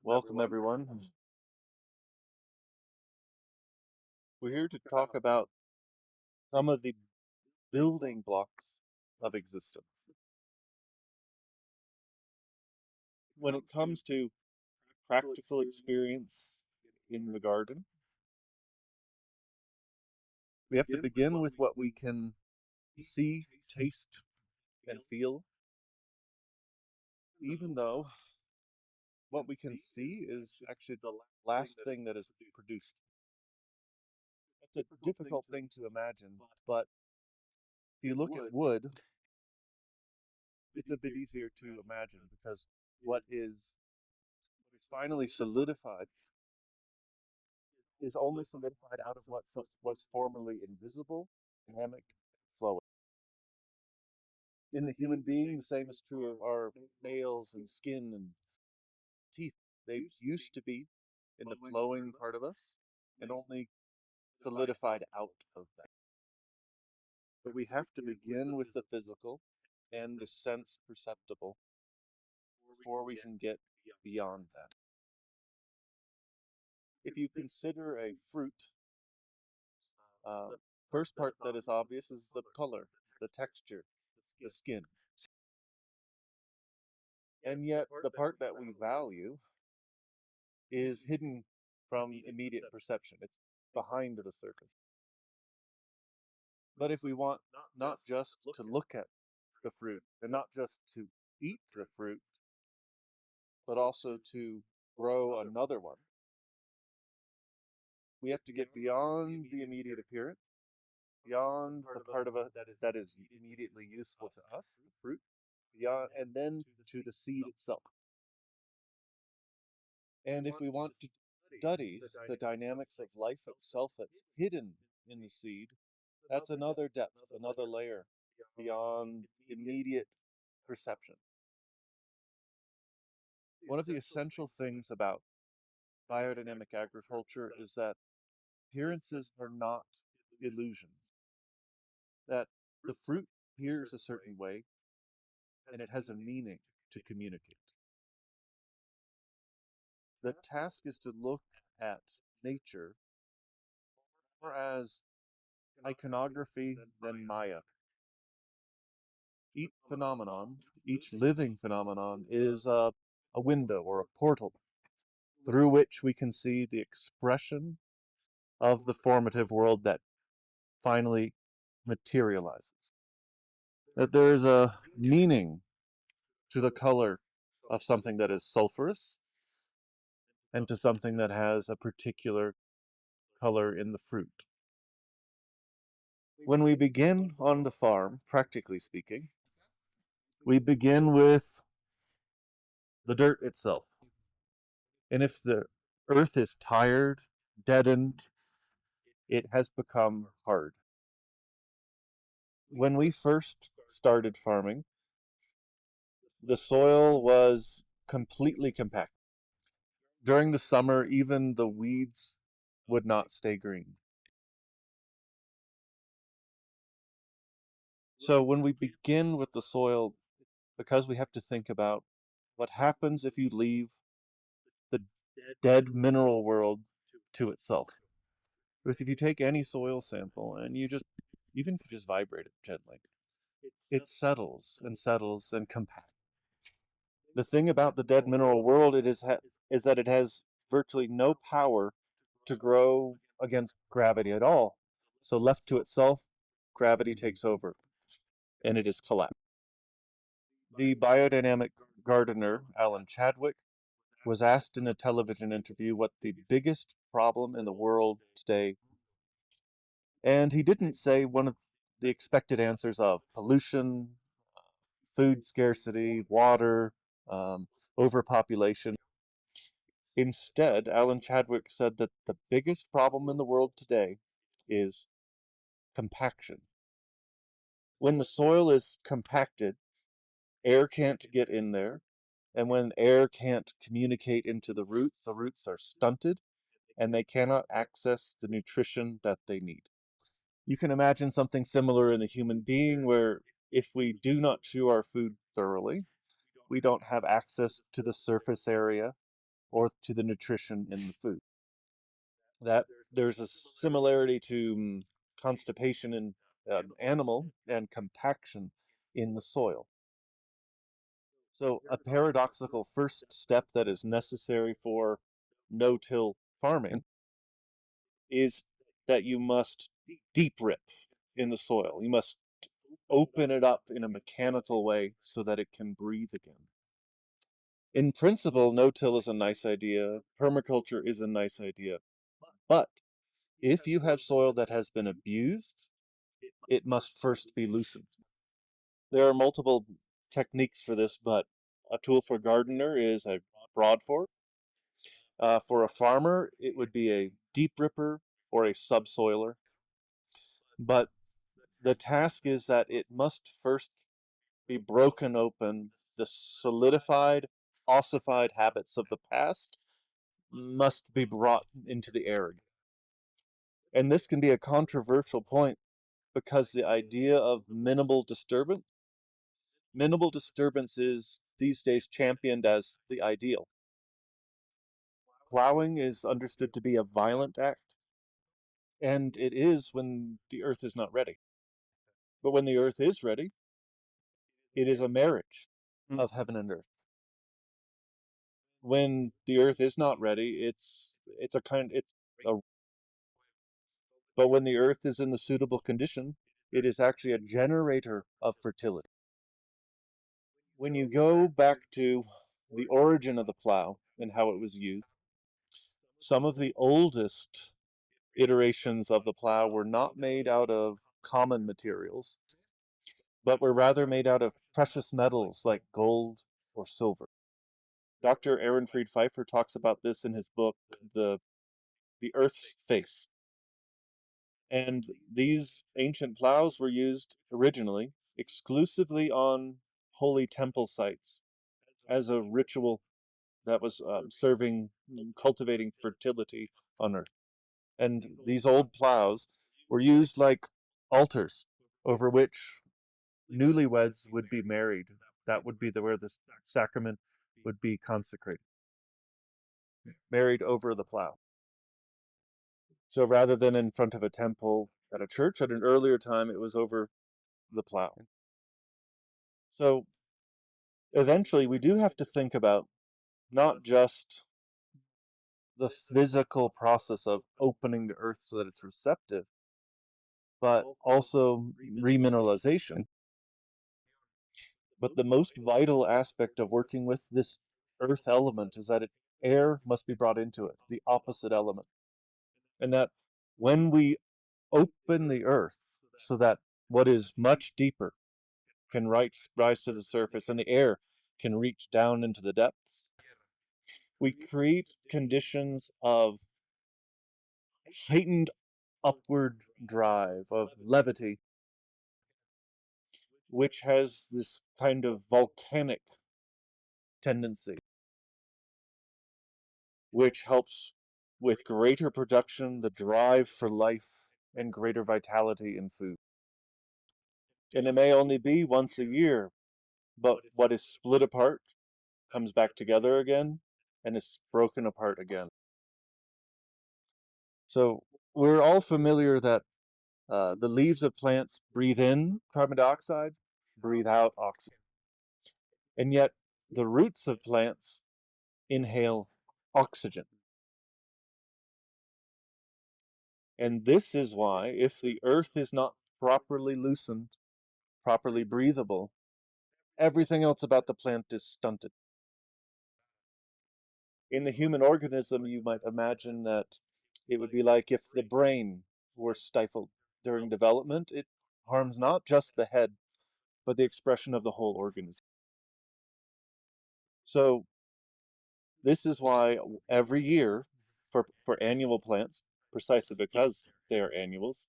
Welcome, everyone. We're here to talk about some of the building blocks of existence. When it comes to practical experience in the garden, we have to begin with what we can see, taste, and feel, even though what we can see is actually the last thing that is produced. It's a difficult thing to imagine, but if you look at wood, it's a bit easier to imagine because what is finally solidified is only solidified out of what was formerly invisible, dynamic, flowing. In the human being, the same is true of our nails and skin and teeth. They used to be in the flowing part of us and only solidified out of that. But we have to begin with the physical and the sense perceptible before we can get beyond that. If you consider a fruit, first part that is obvious is the color, the texture, the skin. And yet the part that we value is hidden from immediate perception. It's behind the surface. But if we want not just to look at the fruit and not just to eat the fruit, but also to grow another one, we have to get beyond the immediate appearance, beyond the part of it that is immediately useful to us, the fruit, beyond, and then to the seed itself. And if we want to study the dynamics of life itself that's hidden in the seed, that's another depth, another layer beyond immediate perception. One of the essential things about biodynamic agriculture is that appearances are not illusions. That the fruit appears a certain way and it has a meaning to communicate. The task is to look at nature more as iconography than Maya. Each phenomenon, each living phenomenon, is a window or a portal through which we can see the expression of the formative world that finally materializes. That there is a meaning to the color of something that is sulfurous and to something that has a particular color in the fruit. When we begin on the farm, practically speaking, we begin with the dirt itself. And if the earth is tired, deadened, it has become hard. When we first started farming, the soil was completely compact. During the summer, even the weeds would not stay green. So when we begin with the soil, because we have to think about what happens if you leave the dead mineral world to itself. Because if you take any soil sample and even if you just vibrate it gently, it settles and compacts. The thing about the dead mineral world is that it has virtually no power to grow against gravity at all. So left to itself, gravity takes over and it is collapsed. The biodynamic gardener, Alan Chadwick, was asked in a television interview what the biggest problem in the world today, and he didn't say one of the expected answers of pollution, food scarcity, water, overpopulation. Instead, Alan Chadwick said that the biggest problem in the world today is compaction. When the soil is compacted, air can't get in there, and when air can't communicate into the roots are stunted, and they cannot access the nutrition that they need. You can imagine something similar in the human being where if we do not chew our food thoroughly, we don't have access to the surface area or to the nutrition in the food. That there's a similarity to constipation in animal and compaction in the soil. So a paradoxical first step that is necessary for no-till farming is that you must deep rip in the soil. You must open it up in a mechanical way so that it can breathe again. In principle, no-till is a nice idea. Permaculture is a nice idea. But if you have soil that has been abused, it must first be loosened. There are multiple techniques for this, but a tool for a gardener is a broad fork. For a farmer, it would be a deep ripper or a subsoiler. But the task is that it must first be broken open. The solidified, ossified habits of the past must be brought into the air. And this can be a controversial point because the idea of minimal disturbance is these days championed as the ideal. Plowing is understood to be a violent act, and it is when the earth is not ready. But when the earth is ready, it is a marriage of heaven and earth. When the earth is not ready, it's a but when the earth is in the suitable condition, it is actually a generator of fertility. When you go back to the origin of the plow and how it was used, some of the oldest iterations of the plow were not made out of common materials, but were rather made out of precious metals like gold or silver. Dr. Ehrenfried Pfeiffer talks about this in his book, The Earth's Face. And these ancient plows were used originally exclusively on holy temple sites as a ritual that was cultivating fertility on earth. And these old plows were used like altars over which newlyweds would be married. That would be where the sacrament would be consecrated, married over the plow. So rather than in front of a temple at a church at an earlier time, it was over the plow. So eventually we do have to think about not just the physical process of opening the earth so that it's receptive, but also remineralization. But the most vital aspect of working with this earth element is that air must be brought into it, the opposite element. And that when we open the earth so that what is much deeper can rise to the surface and the air can reach down into the depths, we create conditions of heightened upward drive, of levity, which has this kind of volcanic tendency, which helps with greater production, the drive for life, and greater vitality in food. And it may only be once a year, but what is split apart comes back together again and is broken apart again. So we're all familiar that the leaves of plants breathe in carbon dioxide, breathe out oxygen. And yet the roots of plants inhale oxygen. And this is why, if the earth is not properly loosened, properly breathable, everything else about the plant is stunted. In the human organism, you might imagine that it would be like if the brain were stifled during development. It harms not just the head, but the expression of the whole organism. So this is why every year for annual plants, precisely because they are annuals,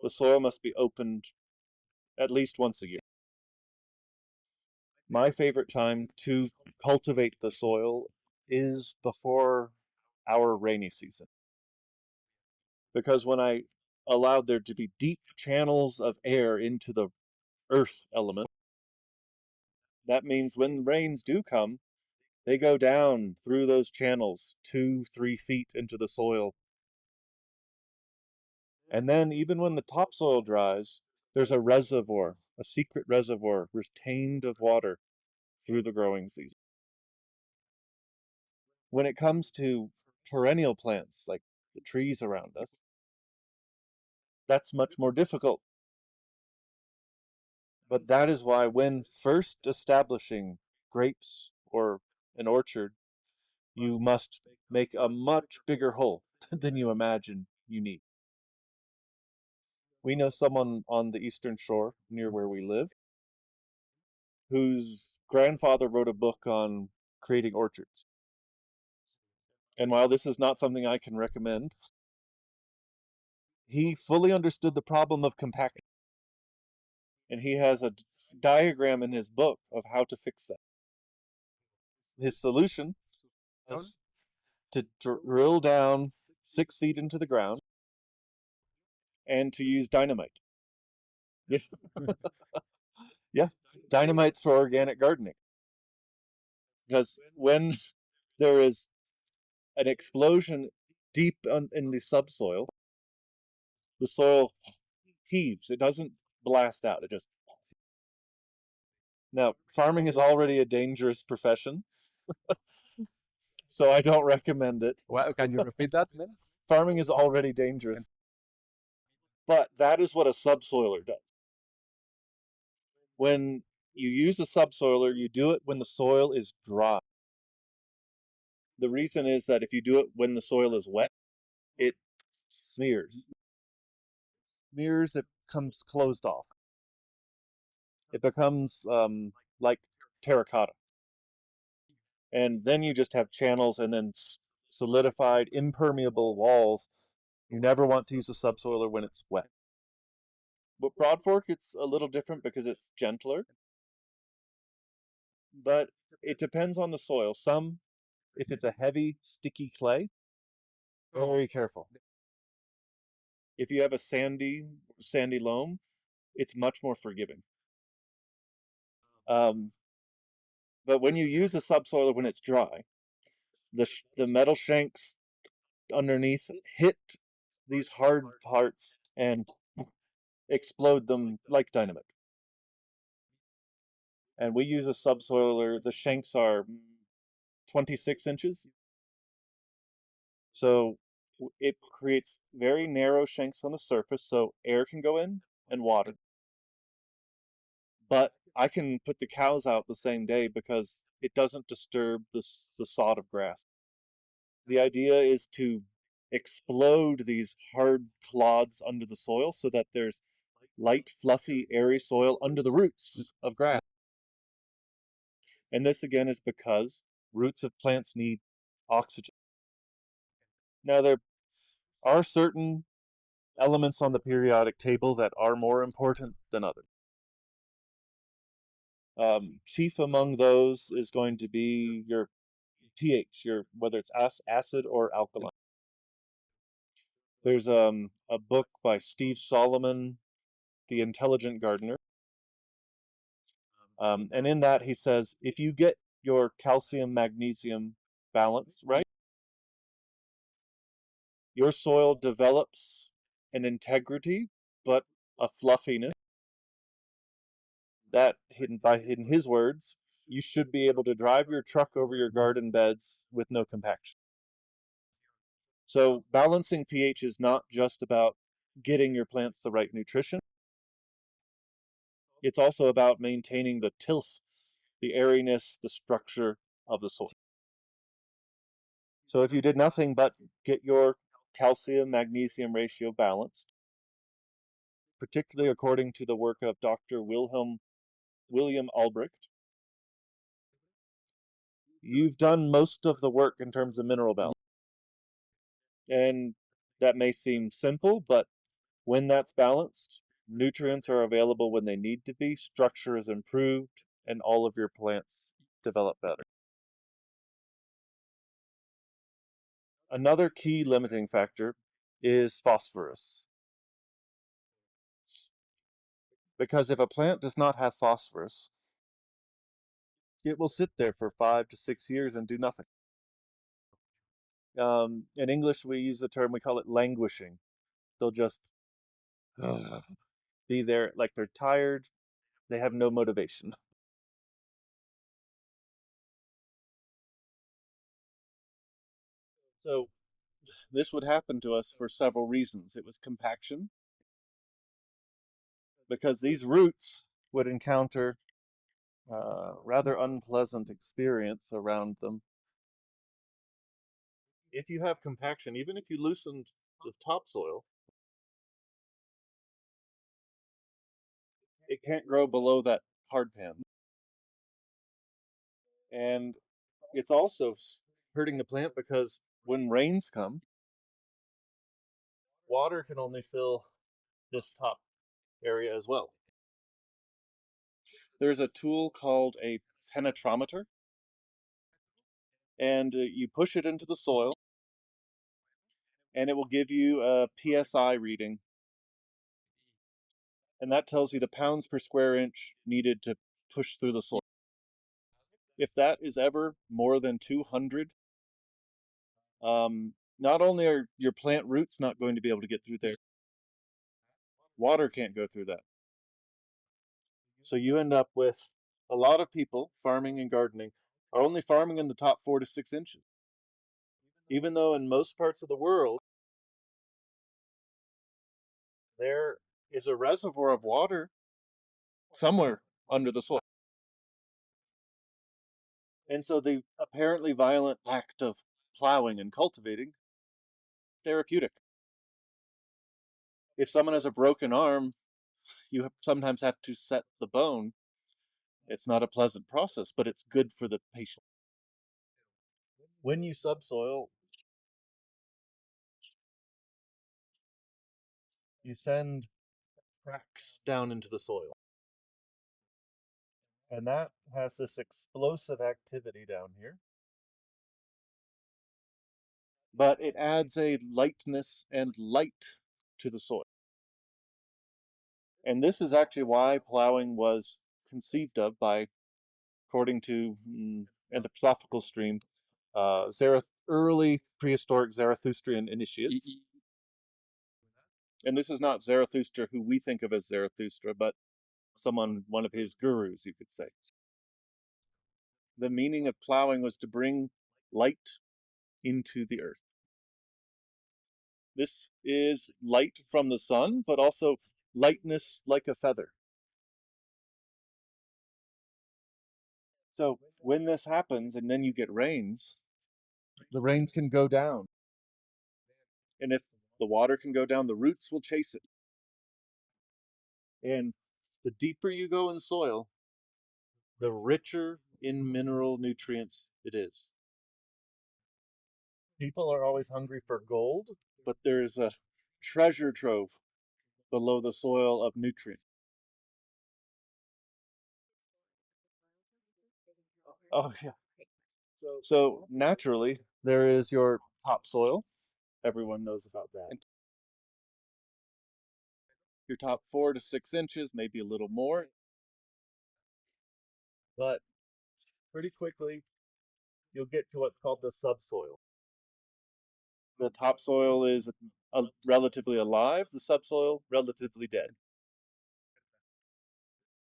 the soil must be opened at least once a year. My favorite time to cultivate the soil is before our rainy season. Because when I allowed there to be deep channels of air into the earth element, that means when rains do come, They go down through those channels 2-3 feet into the soil. And then even when the topsoil dries, there's a reservoir, a secret reservoir retained of water through the growing season. When it comes to perennial plants, like the trees around us, that's much more difficult. But that is why when first establishing grapes or an orchard, you must make a much bigger hole than you imagine you need. We know someone on the Eastern Shore near where we live whose grandfather wrote a book on creating orchards. And while this is not something I can recommend, he fully understood the problem of compaction. And he has a diagram in his book of how to fix that. His solution is to drill down 6 feet into the ground and to use dynamite. Yeah. Yeah, dynamite's for organic gardening. Because when there is an explosion deep in the subsoil, the soil heaves. It doesn't blast out. It just... Now, farming is already a dangerous profession, so I don't recommend it. Well, can you repeat that, man? Farming is already dangerous. But that is what a subsoiler does. When you use a subsoiler, you do it when the soil is dry. The reason is that if you do it when the soil is wet, it smears. It comes closed off. It becomes like terracotta. And then you just have channels and then solidified, impermeable walls. You never want to use a subsoiler when it's wet. With broadfork, it's a little different because it's gentler. But it depends on the soil. Some, if it's a heavy, sticky clay, very careful. If you have a sandy loam, it's much more forgiving. But when you use a subsoiler when it's dry, the metal shanks underneath hit these hard parts and explode them like dynamite. And we use a subsoiler. The shanks are 26 inches. So it creates very narrow shanks on the surface so air can go in and water. But I can put the cows out the same day because it doesn't disturb the sod of grass. The idea is to explode these hard clods under the soil so that there's light, fluffy, airy soil under the roots of grass. And this again is because roots of plants need oxygen. Now, there are certain elements on the periodic table that are more important than others. Chief among those is going to be your pH, whether it's acid or alkaline. There's a book by Steve Solomon, The Intelligent Gardener. And in that he says, if you get your calcium-magnesium balance right, your soil develops an integrity, but a fluffiness that, in his words, you should be able to drive your truck over your garden beds with no compaction. So balancing pH is not just about getting your plants the right nutrition. It's also about maintaining the tilth, the airiness, the structure of the soil. So if you did nothing but get your calcium-magnesium ratio balanced, particularly according to the work of Dr. William Albrecht, you've done most of the work in terms of mineral balance. And that may seem simple, but when that's balanced, nutrients are available when they need to be, structure is improved, and all of your plants develop better. Another key limiting factor is phosphorus. Because if a plant does not have phosphorus, it will sit there for 5 to 6 years and do nothing. In English, we use the term, we call it languishing. They'll just be there like they're tired. They have no motivation. So this would happen to us for several reasons. It was compaction, because these roots would encounter rather unpleasant experience around them. If you have compaction, even if you loosened the topsoil, it can't grow below that hard pan. And it's also hurting the plant because when rains come, water can only fill this top area as well. There's a tool called a penetrometer, and you push it into the soil, and it will give you a PSI reading. And that tells you the pounds per square inch needed to push through the soil. If that is ever more than 200, not only are your plant roots not going to be able to get through there, water can't go through that. So you end up with a lot of people farming and gardening are only farming in the top 4 to 6 inches. Even though in most parts of the world, there is a reservoir of water somewhere under the soil. And so the apparently violent act of plowing and cultivating, therapeutic. If someone has a broken arm, you sometimes have to set the bone. It's not a pleasant process, but it's good for the patient. When you subsoil, you send cracks down into the soil. And that has this explosive activity down here. But it adds a lightness and light to the soil. And this is actually why plowing was conceived of by, according to anthroposophical stream, early prehistoric Zarathustrian initiates. And this is not Zarathustra who we think of as Zarathustra, but one of his gurus, you could say. The meaning of plowing was to bring light into the earth. This is light from the sun, but also lightness like a feather. So when this happens and then you get rains, the rains can go down. And if the water can go down, the roots will chase it. And the deeper you go in soil, the richer in mineral nutrients it is. People are always hungry for gold, but there's a treasure trove below the soil of nutrients. Oh, yeah. So naturally, there is your topsoil. Everyone knows about that. Your top 4 to 6 inches, maybe a little more. But pretty quickly, you'll get to what's called the subsoil. The topsoil is relatively alive, the subsoil relatively dead.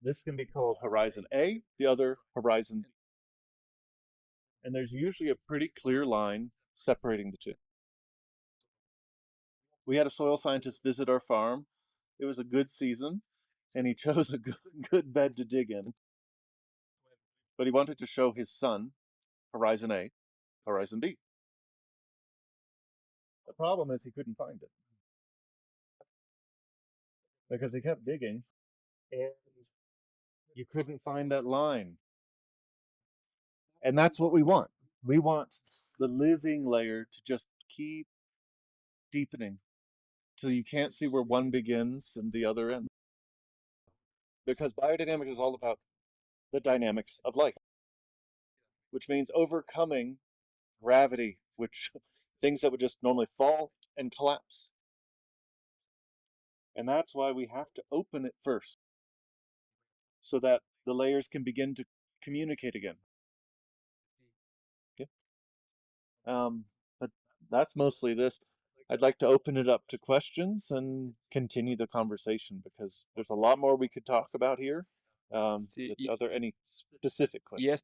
This can be called horizon A, the other horizon B. And there's usually a pretty clear line separating the two. We had a soil scientist visit our farm. It was a good season, and he chose a good bed to dig in. But he wanted to show his son horizon A, horizon B. The problem is he couldn't find it because he kept digging and you couldn't find that line. And that's what we want. We want the living layer to just keep deepening till you can't see where one begins and the other ends. Because biodynamics is all about the dynamics of life, which means overcoming gravity, which things that would just normally fall and collapse. And that's why we have to open it first, so that the layers can begin to communicate again. But that's mostly this. I'd like to open it up to questions and continue the conversation because there's a lot more we could talk about here. Sí, Are there any specific y questions?